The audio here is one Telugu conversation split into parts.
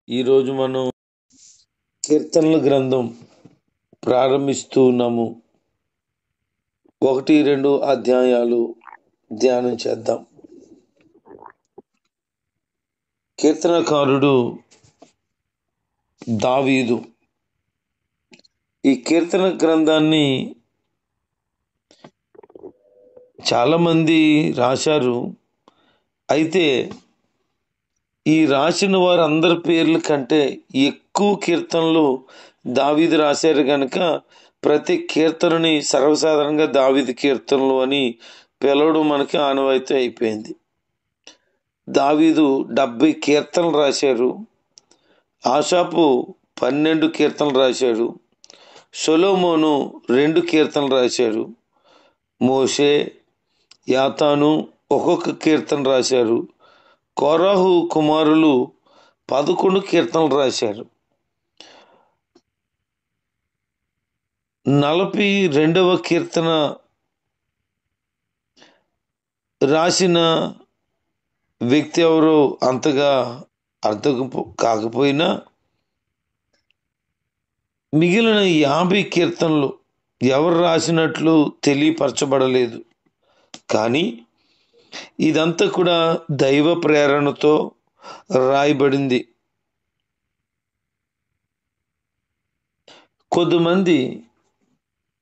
ఈరోజు మనం కీర్తనల గ్రంథం ప్రారంభిస్తూ ఉన్నాము. 1-2 అధ్యాయాలు ధ్యానం చేద్దాం. కీర్తనకారుడు దావీదు. ఈ కీర్తన గ్రంథాన్ని చాలామంది రాశారు. అయితే ఈ రాసిన వారందరి పేర్ల కంటే ఎక్కువ కీర్తనలు దావీదు రాశారు కనుక ప్రతి కీర్తనని సర్వసాధారణంగా దావీదు కీర్తనలు అని పిలవడం మనకి ఆనవాయితీ అయిపోయింది. దావీదు 70 కీర్తనలు రాశారు. ఆసాపు 12 కీర్తనలు రాశాడు. సొలొమోను 2 కీర్తనలు రాశాడు. మోషే, యాతాను ఒక్కొక్క కీర్తన రాశారు. కోరాహు కుమారులు 11 కీర్తనలు రాశారు. 42వ కీర్తన రాసిన వ్యక్తి ఎవరో అంతగా అర్థం కాకపోయినా మిగిలిన 50 కీర్తనలు ఎవరు రాసినట్లు తెలియపరచబడలేదు. కానీ ఇదంతా కూడా దైవ ప్రేరణతో రాయబడింది. కొద్దిమంది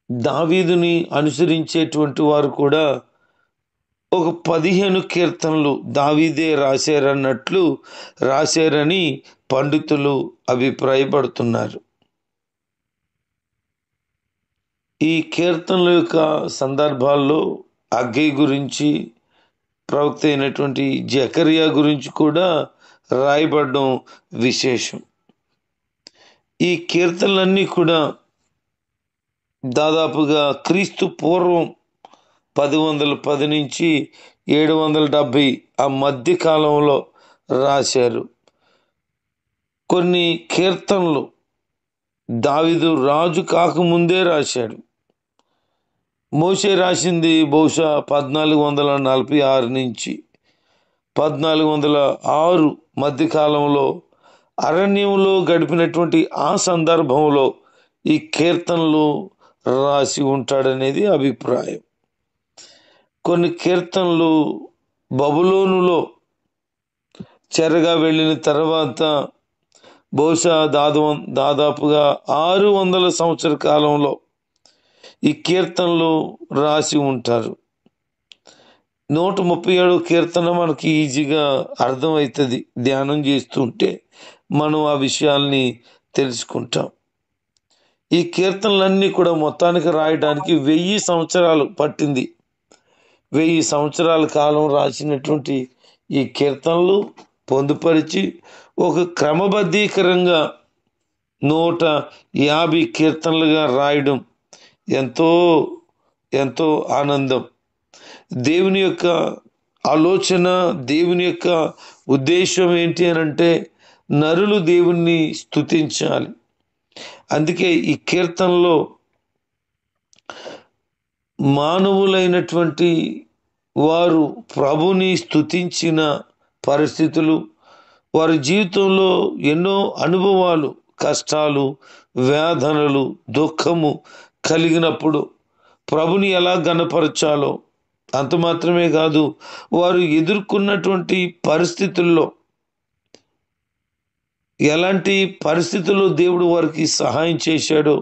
దావీదుని అనుసరించేటువంటి వారు కూడా ఒక 15 కీర్తనలు దావీదే రాశారన్నట్లు రాశారని పండితులు అభిప్రాయపడుతున్నారు. ఈ కీర్తనల యొక్క సందర్భాల్లో అగ్గై గురించి, ప్రవక్త అయినటువంటి జకరియా గురించి కూడా రాయబడడం విశేషం. ఈ కీర్తనలన్నీ కూడా దాదాపుగా క్రీస్తు పూర్వం 1010 నుంచి 770 ఆ మధ్య కాలంలో రాశారు. కొన్ని కీర్తనలు దావీదు రాజు కాకముందే రాశాడు. మోషే రాసింది బహుశా 1446 నుంచి 1406 మధ్యకాలంలో అరణ్యంలో గడిపినటువంటి ఆ సందర్భంలో ఈ కీర్తనలు రాసి ఉంటాడనేది అభిప్రాయం. కొన్ని కీర్తనలు బబులోనులో చెరగా వెళ్ళిన తర్వాత బహుశా దాదాపుగా 600 సంవత్సర కాలంలో ఈ కీర్తనలు రాసి ఉంటారు. 137 కీర్తన మనకి ఈజీగా అర్థమవుతుంది. ధ్యానం చేస్తుంటే మనం ఆ విషయాల్ని తెలుసుకుంటాం. ఈ కీర్తనలన్నీ కూడా మొత్తానికి రాయడానికి 1000 సంవత్సరాలు పట్టింది. 1000 సంవత్సరాల కాలం రాసినటువంటి ఈ కీర్తనలు పొందుపరిచి ఒక క్రమబద్ధీకరంగా 150 కీర్తనలుగా రాయడం ఎంతో ఎంతో ఆనందం. దేవుని యొక్క ఆలోచన, దేవుని యొక్క ఉద్దేశం ఏంటి అని అంటే నరులు దేవుణ్ణి స్తుతించాలి. అందుకే ఈ కీర్తనలో మానవులైనటువంటి వారు ప్రభుని స్తుతించిన పరిస్థితులు, వారి జీవితంలో ఎన్నో అనుభవాలు, కష్టాలు, వేదనలు, దుఃఖము కలిగినప్పుడు ప్రభుని ఎలా గణపరచాలో, అంత మాత్రమే కాదు వారు ఎదుర్కొన్నటువంటి పరిస్థితుల్లో ఎలాంటి పరిస్థితుల్లో దేవుడు వారికి సహాయం చేశాడో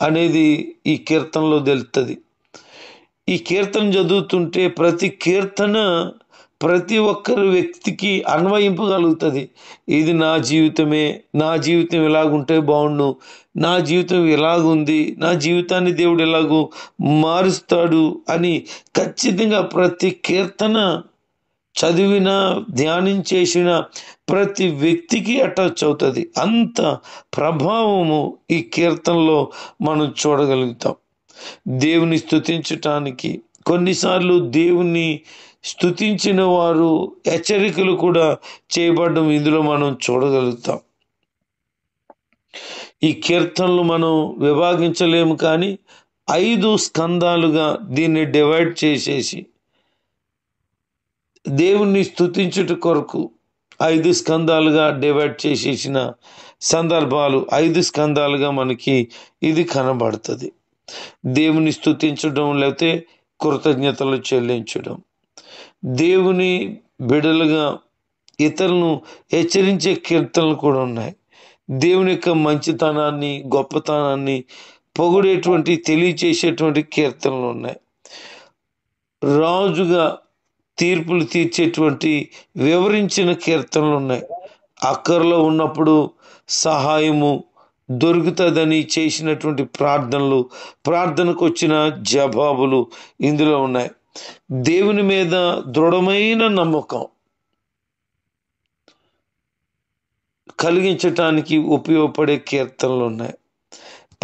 అనేది ఈ కీర్తనలో తెలుస్తుంది. ఈ కీర్తన చదువుతుంటే ప్రతి కీర్తన ప్రతి ఒక్కరి వ్యక్తికి అన్వయింపగలుగుతుంది. ఇది నా జీవితమే, నా జీవితం ఎలాగుంటే బాగుండు, నా జీవితం ఎలాగుంది, నా జీవితాన్ని దేవుడు ఎలాగూ మారుస్తాడు అని ఖచ్చితంగా ప్రతి కీర్తన చదివిన, ధ్యానం చేసిన ప్రతి వ్యక్తికి అటాచ్ అవుతుంది. అంత ప్రభావము ఈ కీర్తనలో మనం చూడగలుగుతాం. దేవుని స్తుతించటానికి కొన్నిసార్లు దేవుని స్తుతించిన వారు హెచ్చరికలు కూడా చేయబడడం ఇందులో మనం చూడగలుగుతాం. ఈ కీర్తనలు మనం విభాగించలేము, కానీ 5 స్కందాలుగా దీన్ని డివైడ్ చేసేసి దేవుణ్ణి స్తుతించుట కొరకు 5 స్కందాలుగా డివైడ్ చేసేసిన సందర్భాలు 5 స్కందాలుగా మనకి ఇది కనబడుతుంది. దేవుని స్తుతించడం, లేకపోతే కృతజ్ఞతలు చెల్లించడం, దేవుని బిడలుగా ఇతరులను హెచ్చరించే కీర్తనలు కూడా ఉన్నాయి. దేవుని యొక్క మంచితనాన్ని, గొప్పతనాన్ని పొగిడేటువంటి, తెలియచేసేటువంటి కీర్తనలు ఉన్నాయి. రాజుగా తీర్పులు తీర్చేటువంటి వివరించిన కీర్తనలు ఉన్నాయి. అక్కరలో ఉన్నప్పుడు సహాయము దొరుకుతుందని చేసినటువంటి ప్రార్థనలు, ప్రార్థనకు వచ్చిన జవాబులు ఇందులో ఉన్నాయి. దేవుని మీద దృఢమైన నమ్మకం కలిగించటానికి ఉపయోగపడే కీర్తనలు ఉన్నాయి.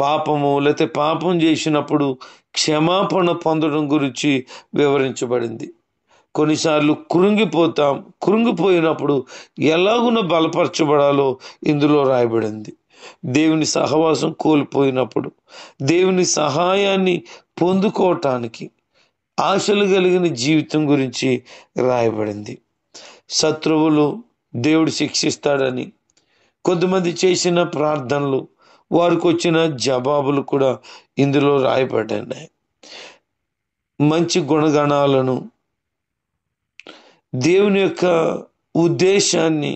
పాపము లేకపోతే పాపం చేసినప్పుడు క్షమాపణ పొందడం గురించి వివరించబడింది. కొన్నిసార్లు కృంగిపోయినప్పుడు ఎలాగున బలపరచబడాలో ఇందులో రాయబడింది. దేవుని సహవాసం కోల్పోయినప్పుడు దేవుని సహాయాన్ని పొందుకోవటానికి ఆశలు కలిగిన జీవితం గురించి రాయబడింది. శత్రువులు దేవుడు శిక్షిస్తాడని, కొంతమంది చేసిన ప్రార్థనలు, వారికి వచ్చిన జవాబులు కూడా ఇందులో రాయబడ్డాయి. మంచి గుణగణాలను, దేవుని యొక్క ఉద్దేశాన్ని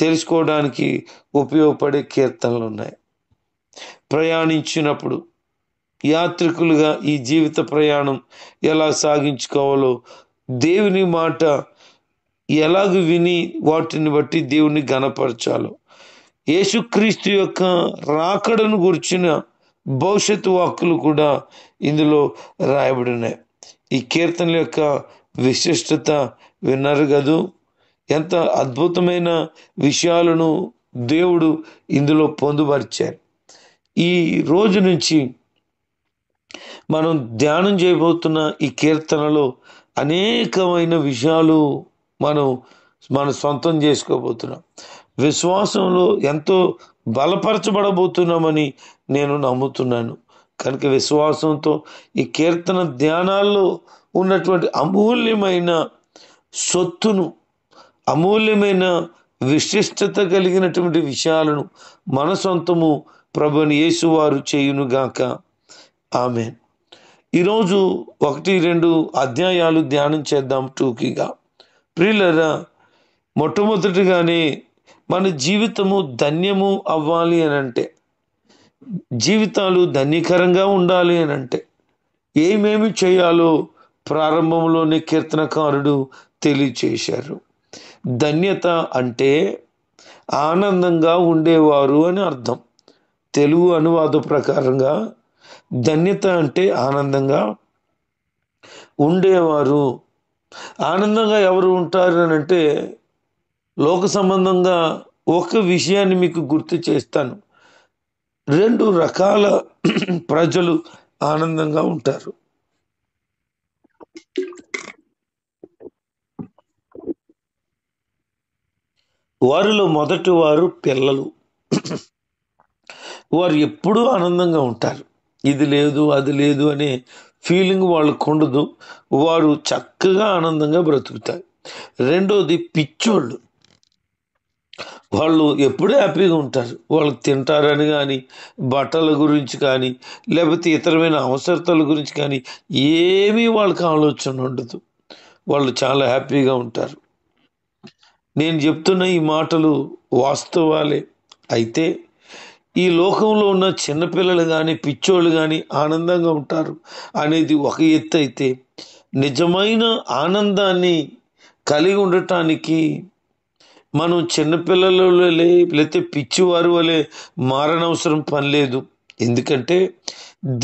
తెలుసుకోవడానికి ఉపయోగపడే కీర్తనలు ఉన్నాయి. ప్రయాణించినప్పుడు యాత్రికులుగా ఈ జీవిత ప్రయాణం ఎలా సాగించుకోవాలో, దేవుని మాట ఎలాగ విని వాటిని బట్టి దేవుని ఘనపరచాలో, యేసుక్రీస్తు యొక్క రాకడను గురించిన భవిష్యత్తు వాక్కులు కూడా ఇందులో రాయబడినాయి. ఈ కీర్తనల యొక్క విశిష్టత విన్నారు కదూ. ఎంత అద్భుతమైన విషయాలను దేవుడు ఇందులో పొందుపరిచారు. ఈ రోజు నుంచి మనం ధ్యానం చేయబోతున్న ఈ కీర్తనలో అనేకమైన విషయాలు మనం సొంతం చేసుకోబోతున్నాం. విశ్వాసంలో ఎంతో బలపరచబడబోతున్నామని నేను నమ్ముతున్నాను. కనుక విశ్వాసంతో ఈ కీర్తన ధ్యానాల్లో ఉన్నటువంటి అమూల్యమైన సొత్తును, అమూల్యమైన విశిష్టత కలిగినటువంటి విషయాలను మన సొంతము ప్రభుని యేసువారు చేయునుగాక. ఆమేన్. ఈరోజు 1-2 అధ్యాయాలు ధ్యానం చేద్దాం టూకీగా. ప్రియులారా, మొట్టమొదటిగానే మన జీవితము ధన్యము అవ్వాలి అని అంటే, జీవితాలు ధన్యకరంగా ఉండాలి అని అంటే ఏమేమి చేయాలో ప్రారంభంలోనే కీర్తనకారుడు తెలియచేశారు. ధన్యత అంటే ఆనందంగా ఉండేవారు అని అర్థం. తెలుగు అనువాద ప్రకారంగా ధన్యత అంటే ఆనందంగా ఉండేవారు. ఆనందంగా ఎవరు ఉంటారు అని అంటే, లోక సంబంధంగా ఒక విషయాన్ని మీకు గుర్తు చేస్తాను. 2 రకాల ప్రజలు ఆనందంగా ఉంటారు. వారిలో మొదటి వారు పిల్లలు. వారు ఎప్పుడూ ఆనందంగా ఉంటారు. ఇది లేదు అది లేదు అనే ఫీలింగ్ వాళ్ళకు ఉండదు. వారు చక్కగా ఆనందంగా బ్రతుకుతారు. రెండోది పిచ్చోళ్ళు. వాళ్ళు ఎప్పుడూ హ్యాపీగా ఉంటారు. వాళ్ళు తింటారని కానీ, బట్టల గురించి కానీ, లేకపోతే ఇతరమైన అవసరతల గురించి కానీ ఏమీ వాళ్ళకి ఆలోచన ఉండదు. వాళ్ళు చాలా హ్యాపీగా ఉంటారు. నేను చెప్తున్న ఈ మాటలు వాస్తవాలే. అయితే ఈ లోకంలో ఉన్న చిన్నపిల్లలు కానీ, పిచ్చోళ్ళు కానీ ఆనందంగా ఉంటారు అనేది ఒక ఎత్తు అయితే, నిజమైన ఆనందాన్ని కలిగి ఉండటానికి మనం చిన్నపిల్లలు లేకపోతే పిచ్చివారు వలె మారనవసరం పని లేదు. ఎందుకంటే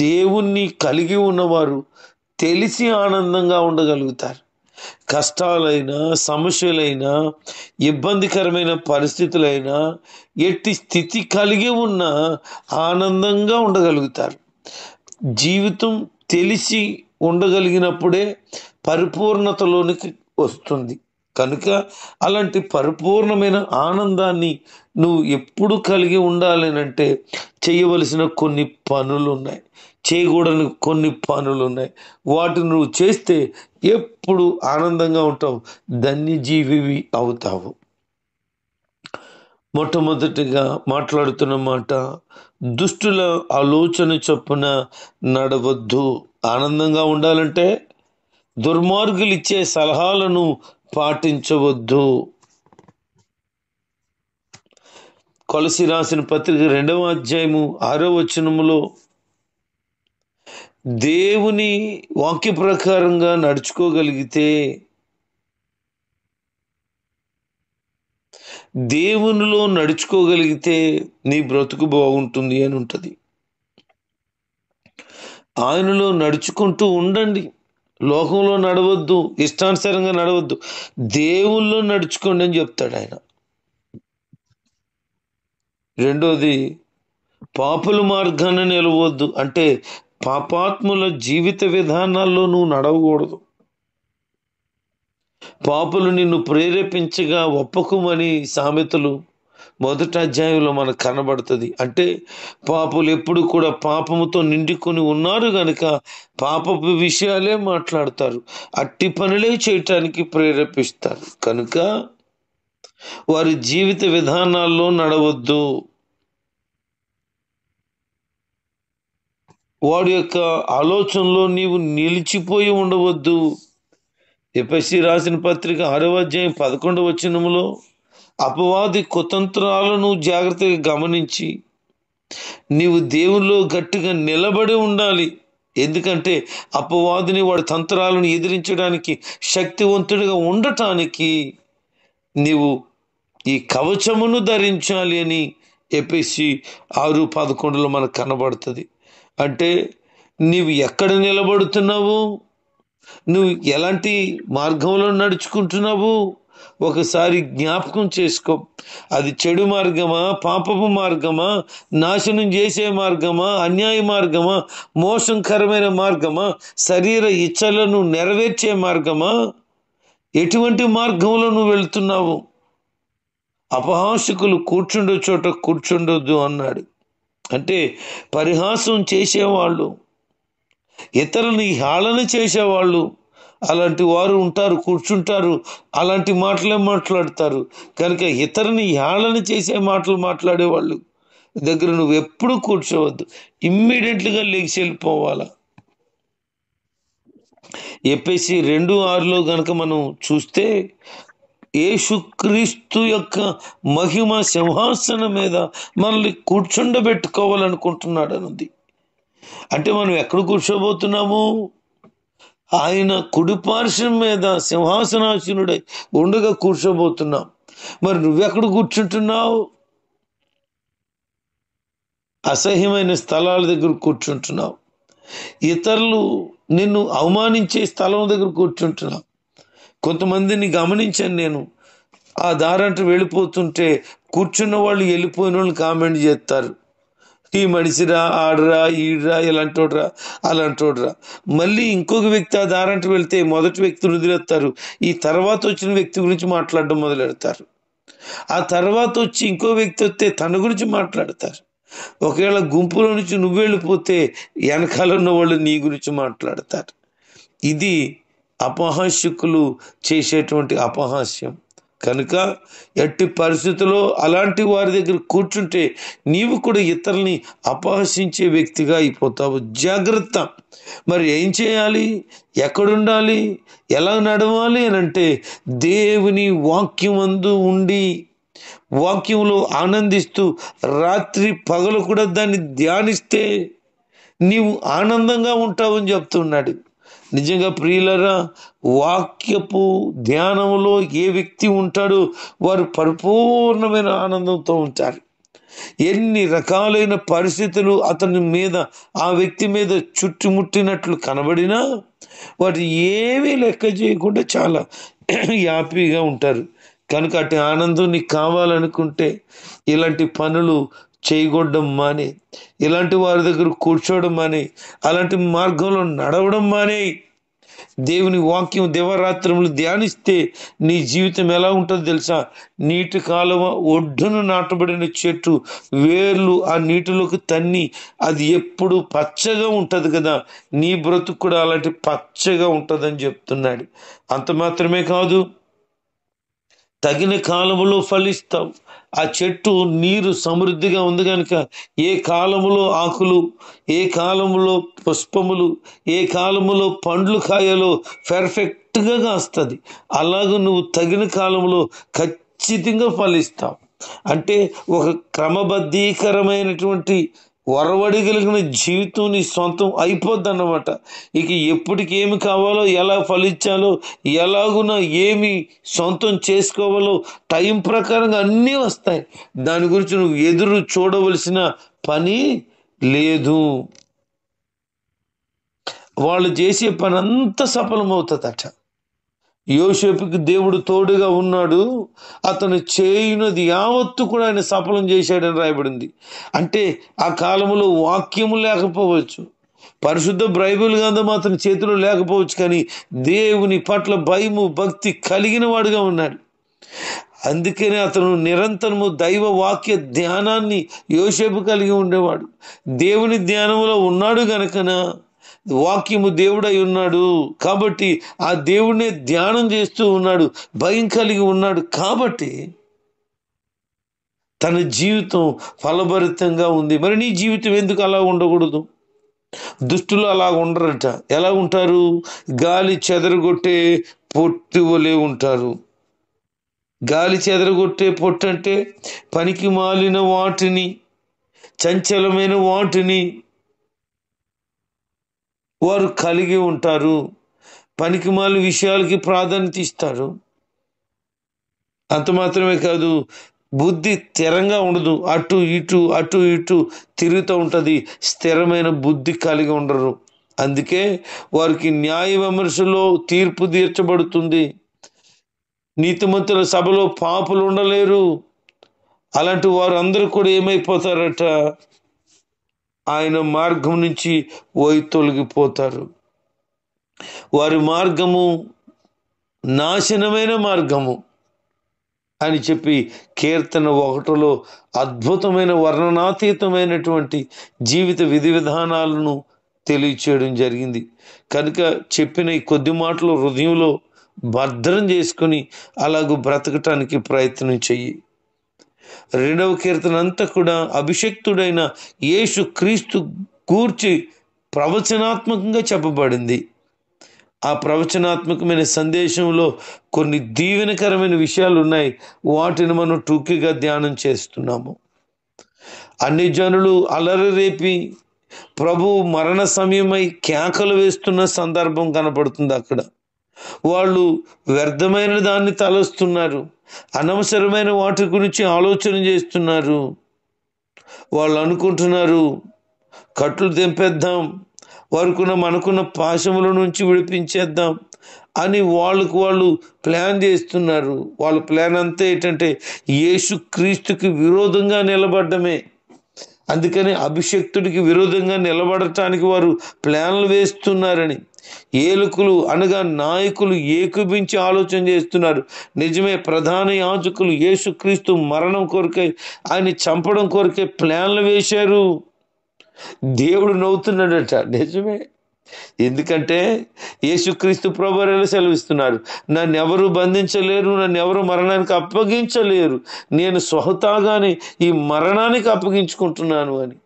దేవుణ్ణి కలిగి ఉన్నవారు తెలిసి ఆనందంగా ఉండగలుగుతారు. కష్టాలైనా, సమస్యలైనా, ఇబ్బందికరమైన పరిస్థితులైనా, ఎట్టి స్థితి కలిగి ఉన్న ఆనందంగా ఉండగలుగుతారు. జీవితం తెలిసి ఉండగలిగినప్పుడే పరిపూర్ణతలోనికి వస్తుంది. కనుక అలాంటి పరిపూర్ణమైన ఆనందాన్ని నువ్వు ఎప్పుడు కలిగి ఉండాలనంటే చేయవలసిన కొన్ని పనులు ఉన్నాయి, చేయకూడని కొన్ని పనులు ఉన్నాయి. వాటిని నువ్వు చేస్తే ఎప్పుడు ఆనందంగా ఉంటావు, ధన్యజీవివి అవుతావు. మొట్టమొదటిగా మాట్లాడుతున్న మాట, దుష్టుల ఆలోచన చొప్పున నడవద్దు. ఆనందంగా ఉండాలంటే దుర్మార్గులు ఇచ్చే సలహాలను పాటించవద్దు. కొలసి రాసిన పత్రిక 2వ అధ్యాయము 6వ వచనములో దేవుని వాక్య ప్రకారంగా నడుచుకోగలిగితే, దేవునిలో నడుచుకోగలిగితే నీ బ్రతుకు బాగుంటుంది అని ఉంటుంది. ఆయనలో నడుచుకుంటూ ఉండండి. లోకంలో నడవద్దు, ఇష్టానుసారంగా నడవద్దు, దేవుల్లో నడుచుకోండి అని చెప్తాడు ఆయన. రెండోది, పాపుల మార్గాన్ని నిలవద్దు. అంటే పాపాత్ముల జీవిత విధానాల్లో నువ్వు నడవకూడదు. పాపులు నిన్ను ప్రేరేపించగా ఒప్పకుమని సామెతలు 1వ అధ్యాయంలో మనకు కనబడుతుంది. అంటే పాపులు ఎప్పుడు కూడా పాపముతో నిండుకొని ఉన్నారు గనుక పాపపు విషయాలే మాట్లాడతారు, అట్టి పనులే చేయటానికి ప్రేరేపిస్తారు. కనుక వారి జీవిత విధానాల్లో నడవద్దు. వాడి యొక్క ఆలోచనలో నీవు నిలిచిపోయి ఉండవద్దు. ఎఫెసీ రాసిన పత్రిక 6వ అధ్యాయం 11వ వచనములో అపవాది కుతంత్రాలను జాగ్రత్తగా గమనించి నీవు దేవుల్లో గట్టిగా నిలబడి ఉండాలి. ఎందుకంటే అపవాదిని, వాడి తంత్రాలను ఎదిరించడానికి, శక్తివంతుడిగా ఉండటానికి నీవు ఈ కవచమును ధరించాలి అని ఎఫెసీ 6:11లో మనకు కనబడుతుంది. అంటే నీవు ఎక్కడ నిలబడుతున్నావు, నువ్వు ఎలాంటి మార్గంలో నడుచుకుంటున్నావు ఒకసారి జ్ఞాపకం చేసుకో. అది చెడు మార్గమా, పాపపు మార్గమా, నాశనం చేసే మార్గమా, అన్యాయ మార్గమా, మోసంకరమైన మార్గమా, శరీర ఇచ్చలను నెరవేర్చే మార్గమా, ఎటువంటి మార్గంలో నువ్వు వెళ్తున్నావు? అపహాసకులు కూర్చుండే చోట కూర్చుండొద్దు అన్నాడు. అంటే పరిహాసం చేసేవాళ్ళు, ఇతరులని హేళన చేసేవాళ్ళు, అలాంటి వారు ఉంటారు, కూర్చుంటారు, అలాంటి మాటలే మాట్లాడతారు. కనుక ఇతరుని హేళన చేసే మాటలు మాట్లాడేవాళ్ళు దగ్గర నువ్వు ఎప్పుడు కూర్చోవద్దు. ఇమ్మీడియట్గా లేచి వెళ్ళిపోవాలా. ఎఫెసీ 2:6లో గనక మనం చూస్తే, యేసుక్రీస్తు యొక్క మహిమ సింహాసనం మీద మనల్ని కూర్చుండబెట్టుకోవాలనుకుంటున్నాడు అనుంది. అంటే మనం ఎక్కడ కూర్చోబోతున్నాము? ఆయన కుడిపార్శ్వం మీద సింహాసనాసీనుడై ఉండగా కూర్చోబోతున్నాం. మరి నువ్వెక్కడ కూర్చుంటున్నావు? అసహ్యమైన స్థలాల దగ్గర కూర్చుంటున్నావు, ఇతరులు నిన్ను అవమానించే స్థలం దగ్గర కూర్చుంటున్నావు. కొంతమందిని గమనించాను నేను, ఆ దారంట వెళ్ళిపోతుంటే కూర్చున్న వాళ్ళు వెళ్ళిపోయిన వాళ్ళు కామెంట్ చేస్తారు, ఈ మనిషిరా, ఆడరా, ఈడరా, ఇలాంటోడ్రా, అలాంటోడ్రా. మళ్ళీ ఇంకొక వ్యక్తి ఆ దారంట వెళ్తే మొదటి వ్యక్తిని వదిలేస్తారు, ఈ తర్వాత వచ్చిన వ్యక్తి గురించి మాట్లాడడం మొదలెడతారు. ఆ తర్వాత వచ్చి ఇంకో వ్యక్తి వస్తే తన గురించి మాట్లాడతారు. ఒకవేళ గుంపులో నుంచి నువ్వు వెళ్ళిపోతే వెనకాల ఉన్న వాళ్ళు నీ గురించి మాట్లాడతారు. ఇది అపహాస్యకులు చేసేటువంటి అపహాస్యం. కనుక ఎట్టి పరిస్థితుల్లో అలాంటి వారి దగ్గర కూర్చుంటే నీవు కూడా ఇతరుల్ని అపహసించే వ్యక్తిగా అయిపోతావు. జాగ్రత్త. మరి ఏం చేయాలి, ఎక్కడుండాలి, ఎలా నడవాలి అని అంటే, దేవుని వాక్యమందు ఉండి వాక్యంలో ఆనందిస్తూ రాత్రి పగలు కూడా దాన్ని ధ్యానిస్తే నీవు ఆనందంగా ఉంటావని చెప్తున్నాడు. నిజంగా ప్రియులరా, వాక్యపు ధ్యానంలో ఏ వ్యక్తి ఉంటాడో వారు పరిపూర్ణమైన ఆనందంతో ఉంటారు. ఎన్ని రకాలైన పరిస్థితులు అతని మీద, ఆ వ్యక్తి మీద చుట్టుముట్టినట్లు కనబడినా వాటి ఏమీ లెక్క చేయకుండా చాలా హ్యాపీగా ఉంటారు. కనుక అటు ఆనందం నీకు కావాలనుకుంటే ఇలాంటి పనులు చేయగొట్టడం మానే, ఇలాంటి వారి దగ్గర కూర్చోవడం మానే, అలాంటి మార్గంలో నడవడం మానే. దేవుని వాక్యం దివారాత్రములు ధ్యానిస్తే నీ జీవితం ఎలా ఉంటుందో తెలుసా? నీటి కాలువ ఒడ్డును నాటబడిన చెట్టు వేర్లు ఆ నీటిలోకి తన్ని అది ఎప్పుడు పచ్చగా ఉంటుంది కదా, నీ బ్రతుకు కూడా అలాంటి పచ్చగా ఉంటుందని చెప్తున్నాడు. అంత మాత్రమే కాదు, తగిన కాలంలో ఫలిస్తావు. ఆ చెట్టు నీరు సమృద్ధిగా ఉంది కనుక ఏ కాలములో ఆకులు, ఏ కాలములో పుష్పములు, ఏ కాలములో పండ్లు కాయలో పెర్ఫెక్ట్గా కాస్తుంది. అలాగ నువ్వు తగిన కాలంలో ఖచ్చితంగా ఫలిస్తావు. అంటే ఒక క్రమబద్ధీకరమైనటువంటి ఒరవడి కలిగిన జీవితం నీ సొంతం అయిపోద్ది అన్నమాట. ఇక ఎప్పటికి ఏమి కావాలో, ఎలా ఫలించాలో, ఎలాగున ఏమి సొంతం చేసుకోవాలో టైం ప్రకారంగా అన్నీ వస్తాయి. దాని గురించి నువ్వు ఎదురు చూడవలసిన పని లేదు. వాళ్ళు చేసే పని అంతా సఫలమవుతుందట. యోసేపుకి దేవుడు తోడుగా ఉన్నాడు, అతను చేయునది యావత్తు కూడా ఆయన సఫలం చేశాడని రాయబడింది. అంటే ఆ కాలంలో వాక్యము లేకపోవచ్చు, పరిశుద్ధ బైబిల్ గ్రంథం అతని చేతిలో లేకపోవచ్చు, కానీ దేవుని పట్ల భయము భక్తి కలిగిన వాడుగా ఉన్నాడు. అందుకనే అతను నిరంతరము దైవ వాక్య ధ్యానాన్ని యోసేపు కలిగి ఉండేవాడు. దేవుని ధ్యానంలో ఉన్నాడు గనకన వాక్యము దేవుడై ఉన్నాడు కాబట్టి ఆ దేవుడినే ధ్యానం చేస్తూ ఉన్నాడు, భయం కలిగి ఉన్నాడు కాబట్టి తన జీవితం ఫలభరితంగా ఉంది. మరి నీ జీవితం ఎందుకు అలా ఉండకూడదు? దుష్టులు అలా ఉండరట. ఎలా ఉంటారు? గాలి చెదరగొట్టే పొట్టు వలె ఉంటారు. గాలి చెదరగొట్టే పొట్టు అంటే పనికి మాలిన వాటిని, చంచలమైన వాటిని వారు కలిగి ఉంటారు. పనికి మాలిన విషయాలకి ప్రాధాన్యత ఇస్తారు. అంత మాత్రమే కాదు, బుద్ధి స్థిరంగా ఉండదు, అటు ఇటు తిరుగుతూ ఉంటుంది. స్థిరమైన బుద్ధి కలిగి ఉండరు. అందుకే వారికి న్యాయ విమర్శలో తీర్పు తీర్చబడుతుంది. నీతిమంతుల సభలో పాపులు ఉండలేరు. అలాంటి వారు అందరూ కూడా ఏమైపోతారట? ఆయన మార్గం నుంచి తొలగిపోతారు. వారి మార్గము నాశనమైన మార్గము అని చెప్పి కీర్తన 1లో అద్భుతమైన వర్ణనాతీతమైనటువంటి జీవిత విధి విధానాలను తెలియచేయడం జరిగింది. కనుక చెప్పిన ఈ కొద్ది మాటలు హృదయంలో భద్రం చేసుకుని అలాగూ బ్రతకటానికి ప్రయత్నం చెయ్యి. 2వ కీర్తన అంతా కూడా అభిషక్తుడైన యేసు క్రీస్తు గూర్చి ప్రవచనాత్మకంగా చెప్పబడింది. ఆ ప్రవచనాత్మకమైన సందేశంలో కొన్ని దీవెనకరమైన విషయాలు ఉన్నాయి. వాటిని మనం టూకీగా ధ్యానం చేస్తున్నాము. అన్ని జనులు అలరి రేపి ప్రభు మరణ సమయమై కేకలు వేస్తున్న సందర్భం కనపడుతుంది. అక్కడ వాళ్ళు వ్యర్థమైన దాన్ని తలస్తున్నారు, అనవసరమైన వాటి గురించి ఆలోచన చేస్తున్నారు. వాళ్ళు అనుకుంటున్నారు కట్లు తెంపేద్దాం, మనకున్న పాశముల నుంచి విడిపించేద్దాం అని వాళ్ళు ప్లాన్ చేస్తున్నారు. వాళ్ళ ప్లాన్ అంతా ఏంటంటే యేసు క్రీస్తుకి విరోధంగా నిలబడ్డమే. అందుకని అభిషక్తుడికి విరోధంగా నిలబడటానికి వారు ప్లాన్లు వేస్తున్నారని ఏలుకులు అనగా నాయకులు ఏకీభించి ఆలోచన చేస్తున్నారు. నిజమే, ప్రధాన యాజకులు యేసుక్రీస్తు మరణం కొరకై, ఆయన చంపడం కొరకే ప్లాన్లు వేశారు. దేవుడు నవ్వుతున్నాడట. నిజమే, ఎందుకంటే యేసుక్రీస్తు ప్రభువులు సెలవిస్తున్నారు, నన్ను ఎవరు బంధించలేరు, నన్ను ఎవరు మరణానికి అప్పగించలేరు, నేను స్వహతాగానే ఈ మరణానికి అప్పగించుకుంటున్నాను అని.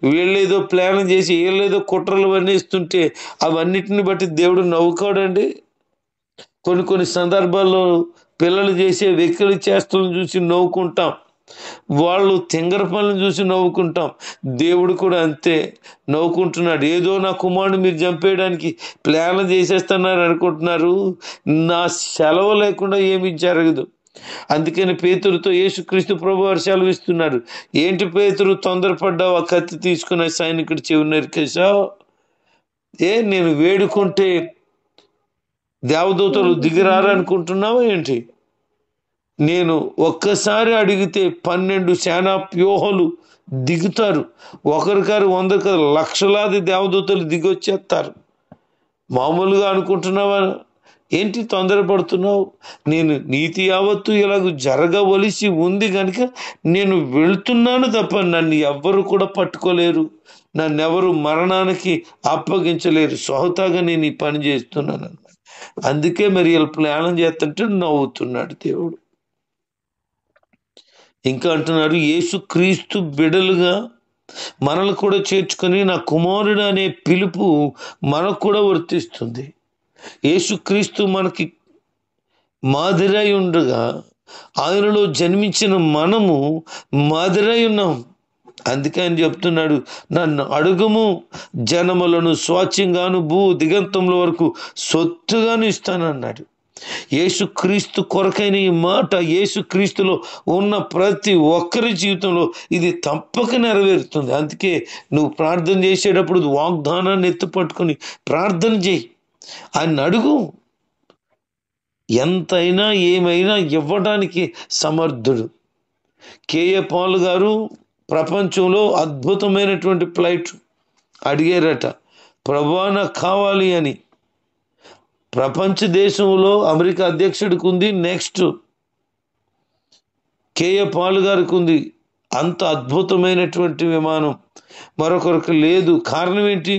వీళ్ళేదో ప్లాన్ చేసి వీళ్ళేదో కుట్రలు వర్ణిస్తుంటే అవన్నిటిని బట్టి దేవుడు నవ్వుకోడండి. కొన్ని సందర్భాల్లో పిల్లలు చేసే వెకిలి చేష్టలను చూసి నవ్వుకుంటాం, వాళ్ళు తింగర పనులను చూసి నవ్వుకుంటాం. దేవుడు కూడా అంతే నవ్వుకుంటున్నాడు. ఏదో నా కుమారుడు మీరు చంపేయడానికి ప్లాన్లు చేసేస్తున్నారు అనుకుంటున్నారు, నా సెలవు లేకుండా ఏమీ జరగదు. అందుకని పేతురుతో యేసుక్రీస్తు ప్రభు వారు సెలవిస్తున్నారు, ఏంటి పేతురు తొందరపడ్డావు, ఆ కత్తి తీసుకున్న సైనికుడి చెవి నరికేశావు? నేను వేడుకుంటే దేవదూతలు దిగిరారనుకుంటున్నావా ఏంటి? నేను ఒక్కసారి అడిగితే 12 సేనా వ్యూహాలు దిగుతారు. ఒకరు కారు 100 కారు లక్షలాది దేవదూతలు దిగొచ్చేస్తారు. మామూలుగా అనుకుంటున్నావా ఏంటి? తొందరపడుతున్నావు? నేను నీతి యావత్తు ఇలాగ జరగవలసి ఉంది కనుక నేను వెళ్తున్నాను తప్ప నన్ను ఎవ్వరు కూడా పట్టుకోలేరు, నన్నెవరు మరణానికి అప్పగించలేరు. స్వహతాగా నేను ఈ పని చేస్తున్నాను అన్నమాట. అందుకే మరి వీళ్ళు ప్లానం చేస్తుంటే నవ్వుతున్నాడు దేవుడు. ఇంకా అంటున్నాడు, యేసుక్రీస్తు బిడలుగా మనల్ని కూడా చేర్చుకొని నా కుమారుడు అనే పిలుపు మనకు కూడా వర్తిస్తుంది. యేసుక్రీస్తు మనకి మాదిరై ఉండగా ఆయనలో జన్మించిన మనము మాదిరై ఉన్నాం. అందుకే ఆయన చెప్తున్నాడు, నన్ను అడుగుము, జనములను స్వాచ్యంగాను భూ దిగంతముల వరకు సొత్తుగాను ఇస్తానన్నాడు. యేసుక్రీస్తు కొరకైన ఈ మాట యేసుక్రీస్తులో ఉన్న ప్రతి ఒక్కరి జీవితంలో ఇది తప్పక నెరవేరుతుంది. అందుకే నువ్వు ప్రార్థన చేసేటప్పుడు వాగ్దానాన్ని ఎత్తుపట్టుకొని ప్రార్థన చేయి, ఆయన అడుగు. ఎంతైనా ఏమైనా ఇవ్వడానికి సమర్థుడు. కేఏ పాల్ గారు ప్రపంచంలో అద్భుతమైనటువంటి ఫ్లైట్ అడిగారట, ప్రభువా నాకు కావాలి అని. ప్రపంచ దేశంలో అమెరికా అధ్యక్షుడికి ఉంది, నెక్స్ట్ కేఏ పాల్ గారికి ఉంది. అంత అద్భుతమైనటువంటి విమానం మరొకరికి లేదు. కారణం ఏంటి?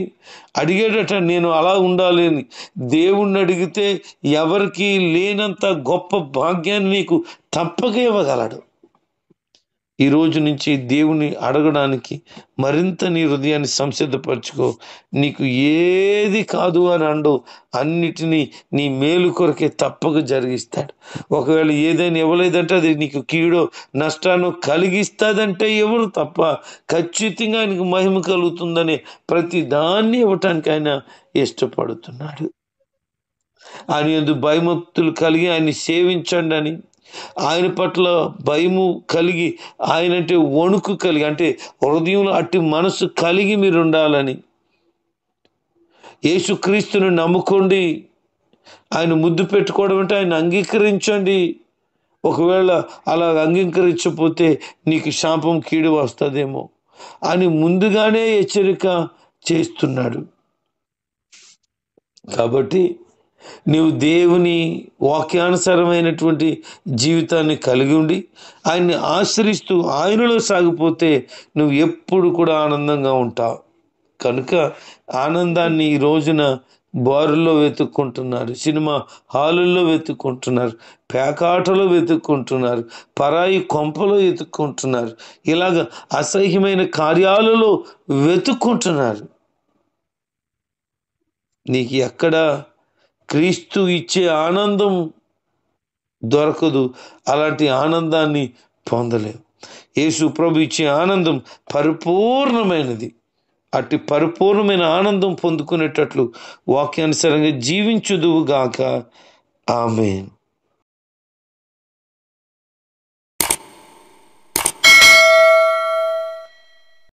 అడిగాడట, నేను అలా ఉండాలి అని. దేవుణ్ణి అడిగితే ఎవరికి లేనంత గొప్ప భాగ్యాన్ని నీకు తప్పక ఇవ్వగలడు. ఈ రోజు నుంచి దేవుని అడగడానికి మరింత నీ హృదయాన్ని సంసిద్ధపరచుకో. నీకు ఏది కాదు అని అండవు, అన్నిటినీ నీ మేలు కొరకే తప్పక జరిగిస్తాడు. ఒకవేళ ఏదైనా ఇవ్వలేదంటే అది నీకు కీడో నష్టాన్ని కలిగిస్తుందంటే ఎవరు తప్ప ఖచ్చితంగా ఆయనకు మహిమ కలుగుతుందనే ప్రతి దాన్ని ఇవ్వటానికి ఆయన ఇష్టపడుతున్నాడు. ఆయన యందు భయభక్తులు కలిగి ఆయన్ని సేవించండి అని, ఆయన పట్ల భయము కలిగి, ఆయనంటే వణుకు కలిగి, అంటే హృదయంలో అట్టి మనసు కలిగి మీరు ఉండాలని. యేసుక్రీస్తుని నమ్ముకోండి. ఆయన ముద్దు పెట్టుకోవడం అంటే ఆయన అంగీకరించండి. ఒకవేళ అలా అంగీకరించకపోతే నీకు శాపం కీడు వస్తుందేమో అని ముందుగానే హెచ్చరిక చేస్తున్నాడు. కాబట్టి నీవు దేవుని వాక్యానుసారమైనటువంటి జీవితాన్ని కలిగి ఉండి ఆయన్ని ఆశ్రయిస్తూ ఆయనలో సాగిపోతే నువ్వు ఎప్పుడు కూడా ఆనందంగా ఉంటావు. కనుక ఆనందాన్ని ఈ రోజున బారుల్లో వెతుక్కుంటున్నారు, సినిమా హాలుల్లో వెతుక్కుంటున్నారు, పేకాటలో వెతుక్కుంటున్నారు, పరాయి కొంపలో వెతుక్కుంటున్నారు, ఇలాగ అసహ్యమైన కార్యాలలో వెతుక్కుంటున్నారు. నీకు ఎక్కడ క్రీస్తు ఇచ్చే ఆనందం దొరకదు. అలాంటి ఆనందాన్ని పొందలేవు. యేసు ప్రభు ఇచ్చే ఆనందం పరిపూర్ణమైనది. అట్టి పరిపూర్ణమైన ఆనందం పొందుకునేటట్లు వాక్యానుసారంగా జీవించుదువుగాక. ఆమేన్.